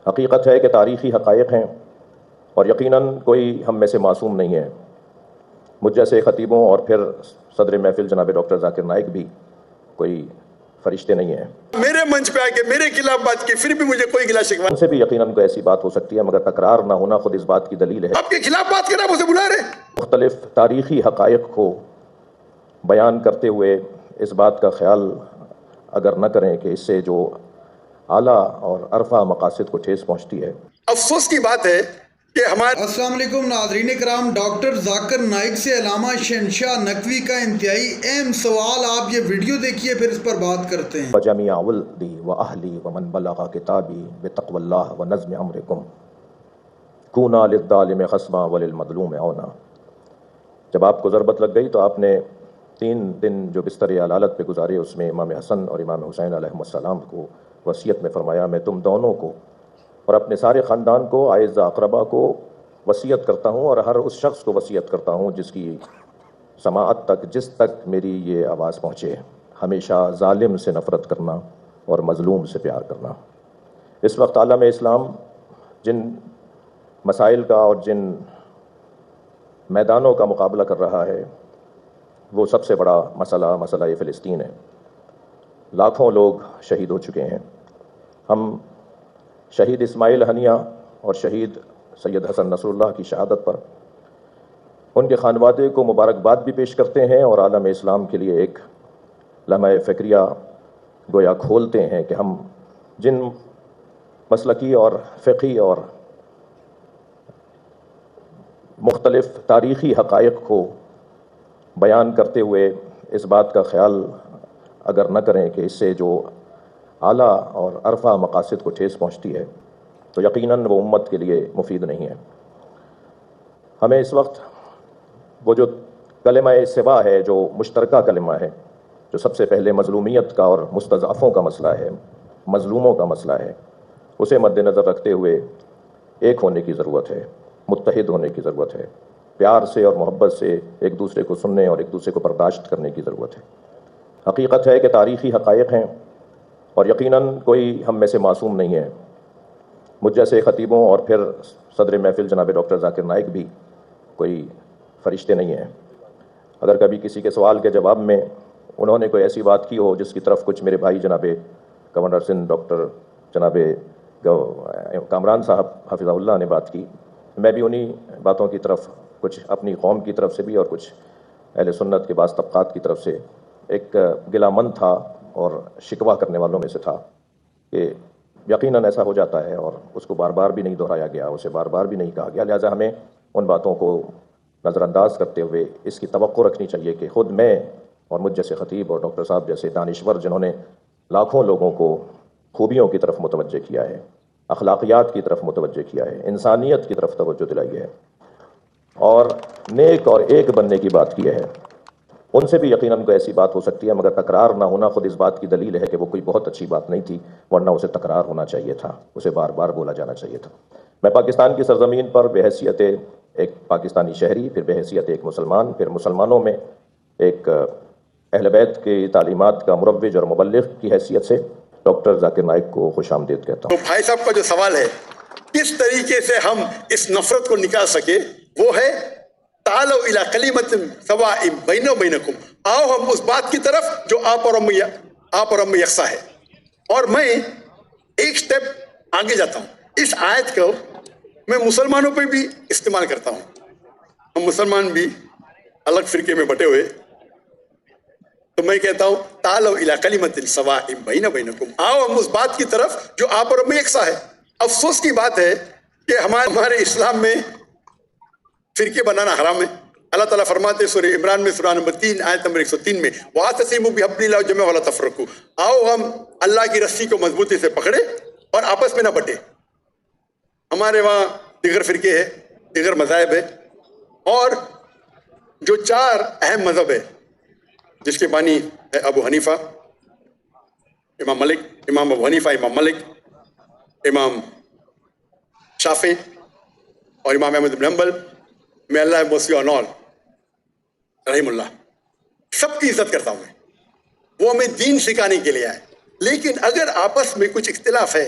حقیقت ہے کہ تاریخی حقائق ہیں اور یقیناً کوئی ہم میں سے معصوم نہیں ہے. مجھ جیسے خطیبوں اور پھر صدر محفل جناب ڈاکٹر ذاکر نائک بھی کوئی فرشتے نہیں ہیں. میرے منچ پہ آ کے میرے خلاف بات کی پھر بھی مجھے کوئی گلا شکوہ ان سے بھی یقیناً کوئی ایسی بات ہو سکتی ہے، مگر تکرار نہ ہونا خود اس بات کی دلیل ہے. آپ کے خلاف بات کرنا اسے بلا رہے. مختلف تاریخی حقائق کو بیان کرتے ہوئے اس بات کا خیال اگر نہ کریں کہ اس سے جو اعلیٰ اور عرفہ مقاصد کو ٹھیس پہنچتی ہے. افسوس کی بات ہے کہ ہمارے السلام علیکم ناظرین کرام، ڈاکٹر ذاکر نائک سے علامہ شہنشاہ نقوی کا انتہائی اہم سوال. آپ یہ ویڈیو دیکھیے پھر اس پر بات کرتے ہیں. وجمیع ولدی واہلی ومن بلغ کتابی بتقوی اللہ ونظم امرکم کونا للظالم خصما وللمظلوم عونا. جب آپ کو ضربت لگ گئی تو آپ نے 3 دن جو بستر علالت پہ گزارے، اس میں امام حسن اور امام حسین علیہ السلام کو وصیت میں فرمایا، میں تم دونوں کو اور اپنے سارے خاندان کو، اعزاء اقربا کو وصیت کرتا ہوں، اور ہر اس شخص کو وصیت کرتا ہوں جس کی سماعت تک، جس تک میری یہ آواز پہنچے، ہمیشہ ظالم سے نفرت کرنا اور مظلوم سے پیار کرنا. اس وقت عالم اسلام جن مسائل کا اور جن میدانوں کا مقابلہ کر رہا ہے، وہ سب سے بڑا مسئلہ فلسطین ہے. لاکھوں لوگ شہید ہو چکے ہیں. ہم شہید اسماعیل ہنیہ اور شہید سید حسن نصر اللہ کی شہادت پر ان کے خانوادے کو مبارکباد بھی پیش کرتے ہیں، اور عالم اسلام کے لیے ایک لمحہ فکریہ گویا کھولتے ہیں کہ ہم جن مسلکی اور فقہی اور مختلف تاریخی حقائق کو بیان کرتے ہوئے اس بات کا خیال اگر نہ کریں کہ اس سے جو اعلیٰ اور عرفہ مقاصد کو ٹھیس پہنچتی ہے تو یقیناً وہ امت کے لیے مفید نہیں ہے. ہمیں اس وقت وہ جو کلمہ سوا ہے، جو مشترکہ کلمہ ہے، جو سب سے پہلے مظلومیت کا اور مستضعفوں کا مسئلہ ہے، مظلوموں کا مسئلہ ہے، اسے مد نظر رکھتے ہوئے ایک ہونے کی ضرورت ہے، متحد ہونے کی ضرورت ہے، پیار سے اور محبت سے ایک دوسرے کو سننے اور ایک دوسرے کو برداشت کرنے کی ضرورت ہے. حقیقت ہے کہ تاریخی حقائق ہیں اور یقیناً کوئی ہم میں سے معصوم نہیں ہے. مجھ جیسے خطیبوں اور پھر صدر محفل جناب ڈاکٹر ذاکر نائک بھی کوئی فرشتے نہیں ہیں. اگر کبھی کسی کے سوال کے جواب میں انہوں نے کوئی ایسی بات کی ہو جس کی طرف کچھ میرے بھائی جناب گورنر سندھ ڈاکٹر جناب کامران صاحب حفظہ اللہ نے بات کی، میں بھی انہی باتوں کی طرف، کچھ اپنی قوم کی طرف سے بھی اور کچھ اہل سنت کے بعض طبقات کی طرف سے ایک گلا مند تھا اور شکوہ کرنے والوں میں سے تھا کہ یقیناً ایسا ہو جاتا ہے اور اس کو بار بار بھی نہیں دہرایا گیا، اسے بار بار بھی نہیں کہا گیا. لہٰذا ہمیں ان باتوں کو نظر انداز کرتے ہوئے اس کی توقع رکھنی چاہیے کہ خود میں اور مجھ جیسے خطیب اور ڈاکٹر صاحب جیسے دانشور جنہوں نے لاکھوں لوگوں کو خوبیوں کی طرف متوجہ کیا ہے، اخلاقیات کی طرف متوجہ کیا ہے، انسانیت کی طرف توجہ دلائی ہے اور نیک اور ایک بننے کی بات کی ہے، ان سے بھی یقیناً کوئی ایسی بات ہو سکتی ہے، مگر تکرار نہ ہونا خود اس بات کی دلیل ہے کہ وہ کوئی بہت اچھی بات نہیں تھی، ورنہ اسے تکرار ہونا چاہیے تھا، اسے بار بار بولا جانا چاہیے تھا. میں پاکستان کی سرزمین پر بحیثیت ایک پاکستانی شہری، پھر بحیثیت ایک مسلمان، پھر مسلمانوں میں ایک اہل بیت کی تعلیمات کا مروج اور مبلغ کی حیثیت سے ڈاکٹر ذاکر نائک کو خوش آمدید کہتا ہوں. تو بھائی صاحب کا جو سوال ہے کس طریقے سے ہم اس نفرت کو نکال سکے، وہ ہے تعالوا الی کلمۃ سواء بیننا و بینکم، آؤ ہم اس بات کی طرف جو آپ اور ہم میں یکساں ہے. اور میں ایک سٹیپ آگے جاتا ہوں، اس آیت کو میں مسلمانوں پہ بھی استعمال کرتا ہوں. ہم مسلمان بھی الگ فرقے میں بٹے ہوئے، تو میں کہتا ہوں تعالوا الی کلمۃ سواء بیننا و بینکم، آؤ ہم اس بات کی طرف جو آپ اور ہم میں یکساں ہے. افسوس کی بات ہے کہ ہمارے اسلام میں فرقے بنانا حرام ہے. اللہ تعالیٰ فرماتے سورہ عمران میں سورہ نمبر 3 آیت نمبر 103 میں وَاعْتَصِمُوا بِحَبْلِ اللَّهِ جَمِيعًا وَلَا تَفَرَّقُوا، آؤ ہم اللہ کی رسی کو مضبوطی سے پکڑے اور آپس میں نہ بٹے. ہمارے وہاں دیگر فرقے ہیں، دیگر مذاہب ہے، اور جو 4 اہم مذہب ہے جس کے بانی ہے ابو حنیفہ، امام ابو حنیفہ، امام ملک، امام شافعی اور امام احمد بن حنبل، میں اللہ موسی اور نور رحم اللہ، سب کی عزت کرتا ہوں میں. وہ ہمیں دین سکھانے کے لیے آئے، لیکن اگر آپس میں کچھ اختلاف ہے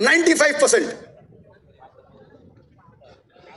95%।